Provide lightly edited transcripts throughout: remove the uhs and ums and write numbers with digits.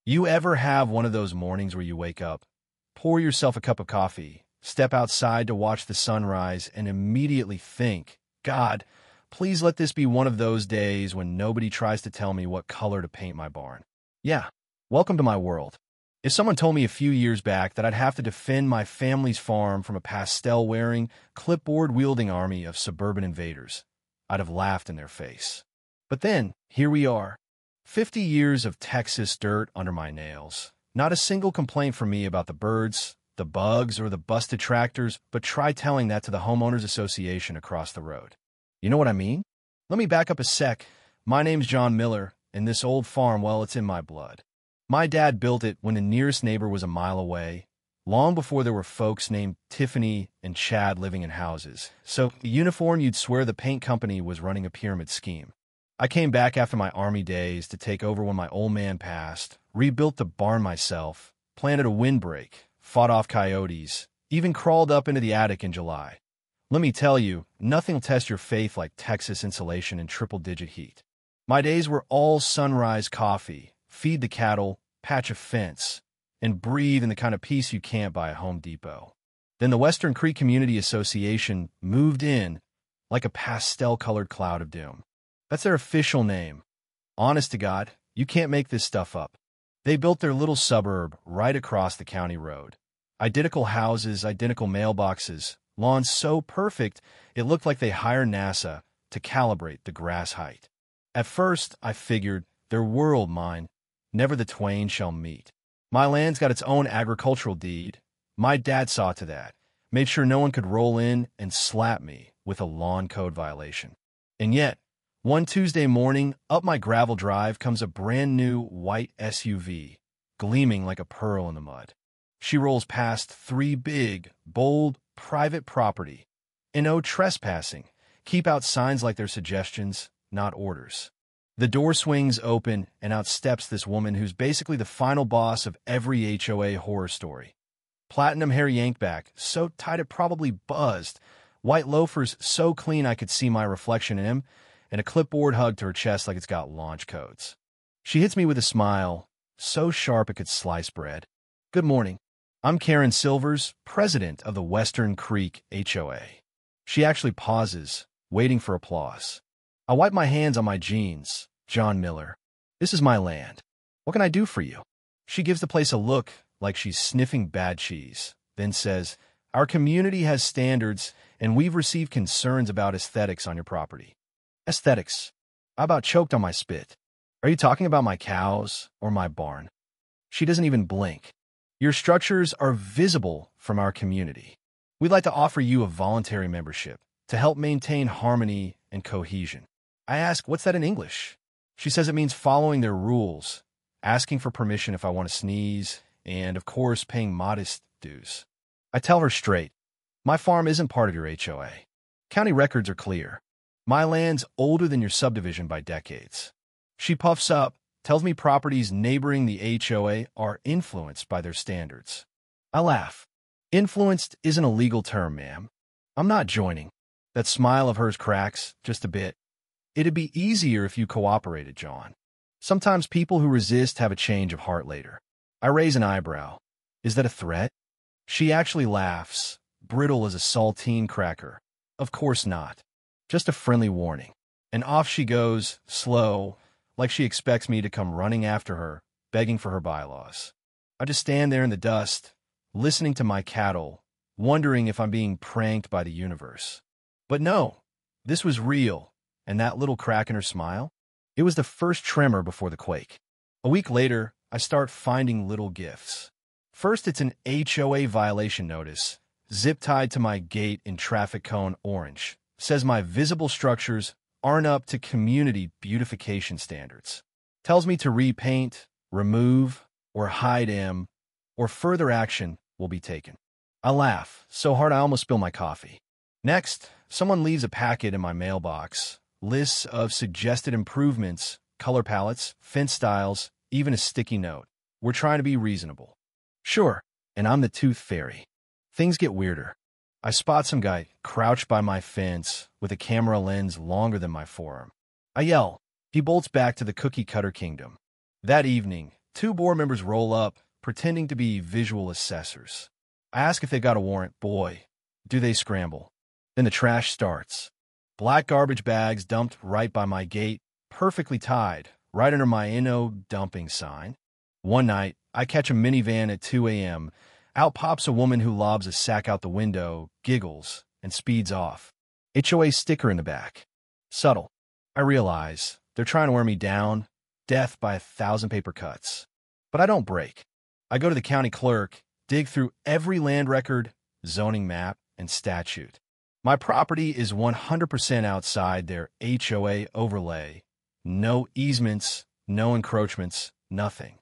You ever have one of those mornings where you wake up, pour yourself a cup of coffee, step outside to watch the sunrise, and immediately think, God, please let this be one of those days when nobody tries to tell me what color to paint my barn? Yeah, welcome to my world. If someone told me a few years back that I'd have to defend my family's farm from a pastel-wearing, clipboard-wielding army of suburban invaders, I'd have laughed in their face. But then, here we are. 50 years of Texas dirt under my nails. Not a single complaint from me about the birds, the bugs, or the busted tractors, but try telling that to the homeowners association across the road. You know what I mean? Let me back up a sec. My name's John Miller, and this old farm, well, it's in my blood. My dad built it when the nearest neighbor was a mile away, long before there were folks named Tiffany and Chad living in houses. So, the uniform, you'd swear the paint company was running a pyramid scheme. I came back after my Army days to take over when my old man passed, rebuilt the barn myself, planted a windbreak, fought off coyotes, even crawled up into the attic in July. Let me tell you, nothing will test your faith like Texas insulation and triple-digit heat. My days were all sunrise coffee, feed the cattle, patch a fence, and breathe in the kind of peace you can't buy at Home Depot. Then the Western Creek Community Association moved in like a pastel-colored cloud of doom. That's their official name. Honest to God, you can't make this stuff up. They built their little suburb right across the county road. Identical houses, identical mailboxes, lawns so perfect it looked like they hired NASA to calibrate the grass height. At first, I figured, their world, mine, never the twain shall meet. My land's got its own agricultural deed. My dad saw to that, made sure no one could roll in and slap me with a lawn code violation. And yet, one Tuesday morning, up my gravel drive comes a brand-new white SUV, gleaming like a pearl in the mud. She rolls past 3 big, bold, private property. And no trespassing. Keep out signs like they're suggestions, not orders. The door swings open, and out steps this woman who's basically the final boss of every HOA horror story. Platinum hair yanked back, so tight it probably buzzed. White loafers so clean I could see my reflection in him, and a clipboard hug to her chest like it's got launch codes. She hits me with a smile, so sharp it could slice bread. Good morning. I'm Karen Silvers, president of the Western Creek HOA. She actually pauses, waiting for applause. I wipe my hands on my jeans. John Miller. This is my land. What can I do for you? She gives the place a look like she's sniffing bad cheese, then says, Our community has standards, and we've received concerns about aesthetics on your property. Aesthetics. I about choked on my spit. Are you talking about my cows or my barn? She doesn't even blink. Your structures are visible from our community. We'd like to offer you a voluntary membership to help maintain harmony and cohesion. I ask, what's that in English? She says it means following their rules, asking for permission if I want to sneeze, and, of course, paying modest dues. I tell her straight, my farm isn't part of your HOA. County records are clear. My land's older than your subdivision by decades. She puffs up, tells me properties neighboring the HOA are influenced by their standards. I laugh. Influenced isn't a legal term, ma'am. I'm not joining. That smile of hers cracks, just a bit. It'd be easier if you cooperated, John. Sometimes people who resist have a change of heart later. I raise an eyebrow. Is that a threat? She actually laughs, brittle as a saltine cracker. Of course not. Just a friendly warning. And off she goes, slow, like she expects me to come running after her, begging for her bylaws. I just stand there in the dust, listening to my cattle, wondering if I'm being pranked by the universe. But no, this was real, and that little crack in her smile, it was the first tremor before the quake. A week later, I start finding little gifts. First, it's an HOA violation notice, zip-tied to my gate in traffic cone orange. Says my visible structures aren't up to community beautification standards. Tells me to repaint, remove, or hide M, or further action will be taken. I laugh, so hard I almost spill my coffee. Next, someone leaves a packet in my mailbox, lists of suggested improvements, color palettes, fence styles, even a sticky note. We're trying to be reasonable. Sure, and I'm the tooth fairy. Things get weirder. I spot some guy crouched by my fence with a camera lens longer than my forearm. I yell. He bolts back to the cookie-cutter kingdom. That evening, Two board members roll up, pretending to be visual assessors. I ask if they got a warrant. Boy, do they scramble. Then the trash starts. Black garbage bags dumped right by my gate, perfectly tied, right under my "No dumping" sign. One night, I catch a minivan at 2 a.m. Out pops a woman who lobs a sack out the window, giggles, and speeds off. HOA sticker in the back. Subtle. I realize they're trying to wear me down, death by 1,000 paper cuts. But I don't break. I go to the county clerk, dig through every land record, zoning map, and statute. My property is 100% outside their HOA overlay. No easements, no encroachments, nothing.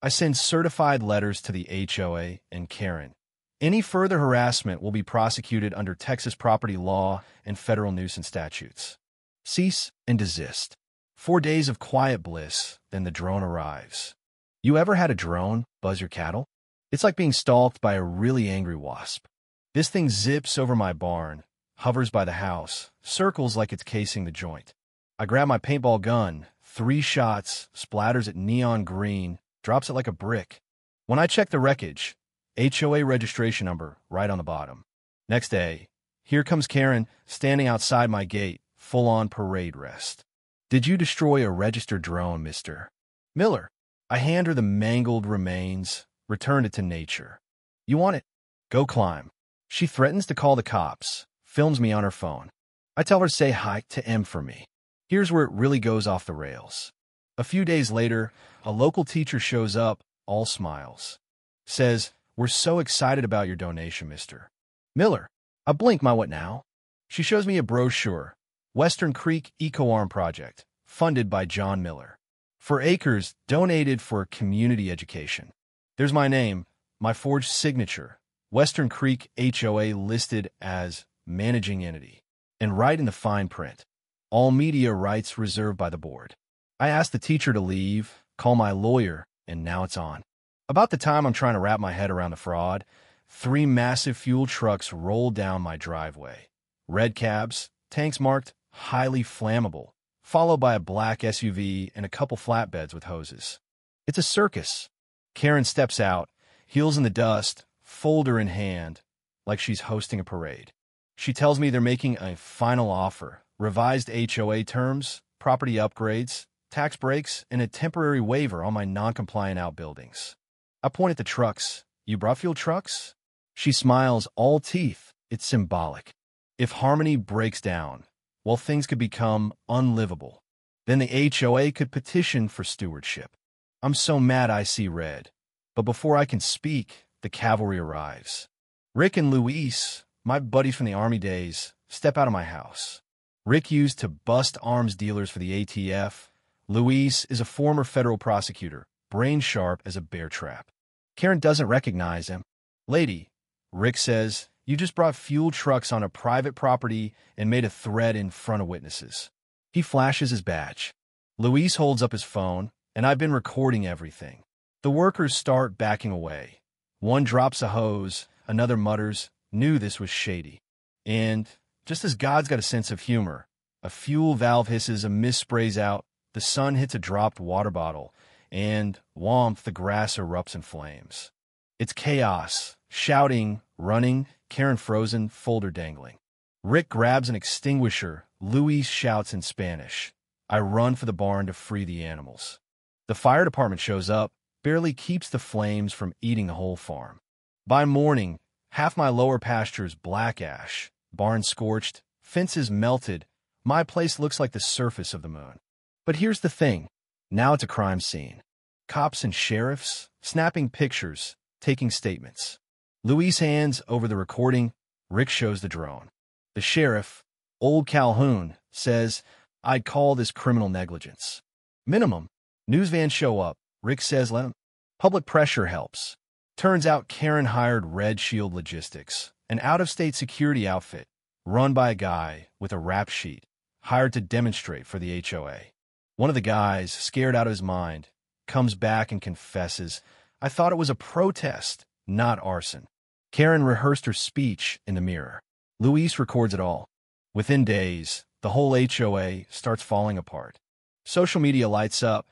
I send certified letters to the HOA and Karen. Any further harassment will be prosecuted under Texas property law and federal nuisance statutes. Cease and desist. 4 days of quiet bliss, then the drone arrives. You ever had a drone buzz your cattle? It's like being stalked by a really angry wasp. This thing zips over my barn, hovers by the house, circles like it's casing the joint. I grab my paintball gun, 3 shots, splatters it neon green, drops it like a brick. When I check the wreckage, HOA registration number right on the bottom. Next day, here comes Karen standing outside my gate, full-on parade rest. Did you destroy a registered drone, Mr. Miller? I hand her the mangled remains, return it to nature. You want it? Go climb. She threatens to call the cops, films me on her phone. I tell her to say hi to M for me. Here's where it really goes off the rails. A few days later, a local teacher shows up, all smiles. Says, "We're so excited about your donation, Mr. Miller." I blink my what now? She shows me a brochure, Western Creek Eco-Arm Project, funded by John Miller. For acres donated for community education. There's my name, my forged signature, Western Creek HOA listed as managing entity, and right in the fine print, all media rights reserved by the board. I asked the teacher to leave, call my lawyer, and now it's on. About the time I'm trying to wrap my head around the fraud, 3 massive fuel trucks roll down my driveway. Red cabs, tanks marked highly flammable, followed by a black SUV and a couple flatbeds with hoses. It's a circus. Karen steps out, heels in the dust, folder in hand, like she's hosting a parade. She tells me they're making a final offer, revised HOA terms, property upgrades, tax breaks, and a temporary waiver on my non-compliant outbuildings. I point at the trucks. You brought fuel trucks? She smiles, all teeth. It's symbolic. If harmony breaks down, well, things could become unlivable. Then the HOA could petition for stewardship. I'm so mad I see red. But before I can speak, the cavalry arrives. Rick and Luis, my buddies from the Army days, step out of my house. Rick used to bust arms dealers for the ATF. Luis is a former federal prosecutor, brain sharp as a bear trap. Karen doesn't recognize him. "Lady," Rick says, "you just brought fuel trucks on a private property and made a threat in front of witnesses." He flashes his badge. Luis holds up his phone, and I've been recording everything. The workers start backing away. One drops a hose, another mutters, "Knew this was shady." And, just as God's got a sense of humor, a fuel valve hisses, a mist sprays out, the sun hits a dropped water bottle, and, whomp, the grass erupts in flames. It's chaos, shouting, running, Karen frozen, folder dangling. Rick grabs an extinguisher, Luis shouts in Spanish. I run for the barn to free the animals. The fire department shows up, barely keeps the flames from eating the whole farm. By morning, half my lower pasture's black ash, barn scorched, fences melted, my place looks like the surface of the moon. But here's the thing, now it's a crime scene. Cops and sheriffs, snapping pictures, taking statements. Luis hands over the recording, Rick shows the drone. The sheriff, Old Calhoun, says, "I'd call this criminal negligence." Minimum. News vans show up, Rick says let him. Public pressure helps. Turns out Karen hired Red Shield Logistics, an out-of-state security outfit, run by a guy with a rap sheet, hired to demonstrate for the HOA. One of the guys, scared out of his mind, comes back and confesses, "I thought it was a protest, not arson." Karen rehearsed her speech in the mirror. Luis records it all. Within days, the whole HOA starts falling apart. Social media lights up.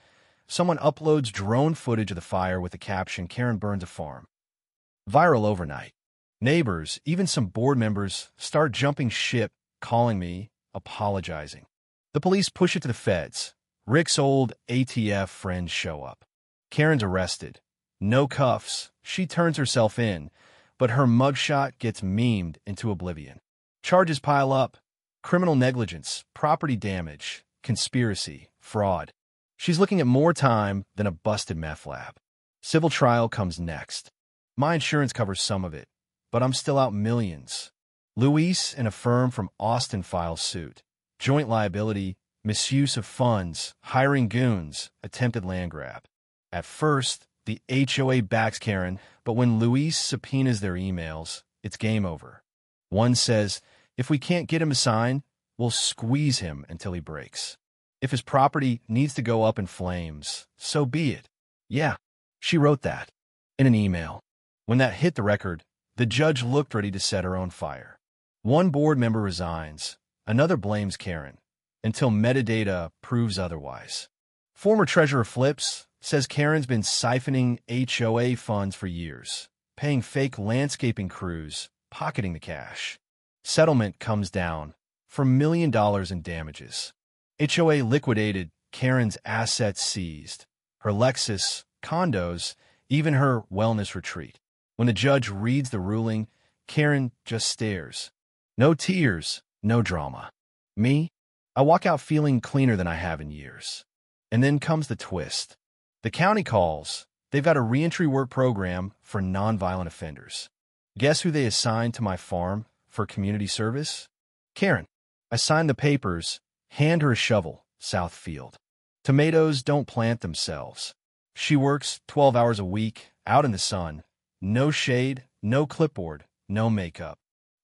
Someone uploads drone footage of the fire with the caption, "Karen burns a farm." Viral overnight. Neighbors, even some board members, start jumping ship, calling me, apologizing. The police push it to the feds. Rick's old ATF friends show up. Karen's arrested. No cuffs. She turns herself in, but her mugshot gets memed into oblivion. Charges pile up. Criminal negligence, property damage, conspiracy, fraud. She's looking at more time than a busted meth lab. Civil trial comes next. My insurance covers some of it, but I'm still out millions. Luis and a firm from Austin file suit. Joint liability, misuse of funds, hiring goons, attempted land grab. At first, the HOA backs Karen, but when Luis subpoenas their emails, it's game over. One says, if we can't get him a sign, we'll squeeze him until he breaks. If his property needs to go up in flames, so be it. Yeah, she wrote that in an email. When that hit the record, the judge looked ready to set her own fire. One board member resigns, another blames Karen, until metadata proves otherwise. Former treasurer Flips says Karen's been siphoning HOA funds for years, paying fake landscaping crews, pocketing the cash. Settlement comes down for $1 million in damages. HOA liquidated, Karen's assets seized, her Lexus, condos, even her wellness retreat. When the judge reads the ruling, Karen just stares. No tears, no drama. Me? I walk out feeling cleaner than I have in years. And then comes the twist. The county calls. They've got a reentry work program for nonviolent offenders. Guess who they assigned to my farm for community service? Karen. I signed the papers, hand her a shovel, South Field. Tomatoes don't plant themselves. She works 12 hours a week, out in the sun. No shade, no clipboard, no makeup.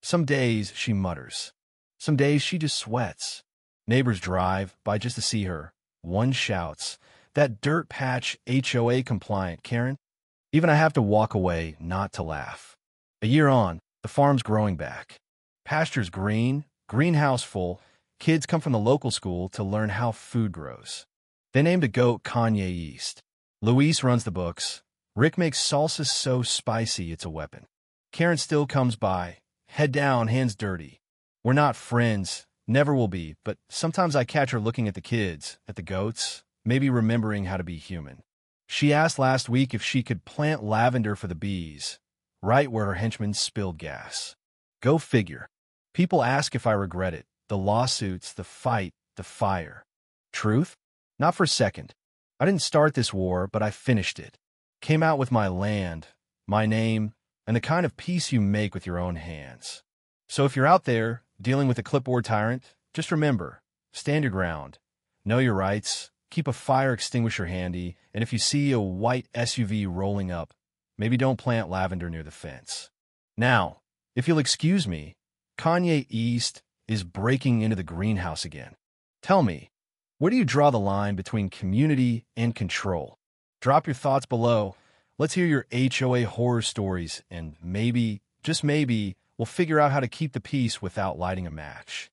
Some days she mutters. Some days she just sweats. Neighbors drive by just to see her. One shouts, "That dirt patch HOA compliant, Karen." Even I have to walk away not to laugh. A year on, the farm's growing back. Pasture's green, greenhouse full. Kids come from the local school to learn how food grows. They named a goat Kanye East. Luis runs the books. Rick makes salsa so spicy it's a weapon. Karen still comes by, head down, hands dirty. We're not friends, never will be, but sometimes I catch her looking at the kids, at the goats, maybe remembering how to be human. She asked last week if she could plant lavender for the bees, right where her henchmen spilled gas. Go figure. People ask if I regret it. The lawsuits, the fight, the fire. Truth? Not for a second. I didn't start this war, but I finished it. Came out with my land, my name, and the kind of peace you make with your own hands. So if you're out there dealing with a clipboard tyrant, just remember, stand your ground, know your rights, keep a fire extinguisher handy, and if you see a white SUV rolling up, maybe don't plant lavender near the fence. Now, if you'll excuse me, Kanye East is breaking into the greenhouse again. Tell me, where do you draw the line between community and control? Drop your thoughts below. Let's hear your HOA horror stories, and maybe, just maybe, we'll figure out how to keep the peace without lighting a match.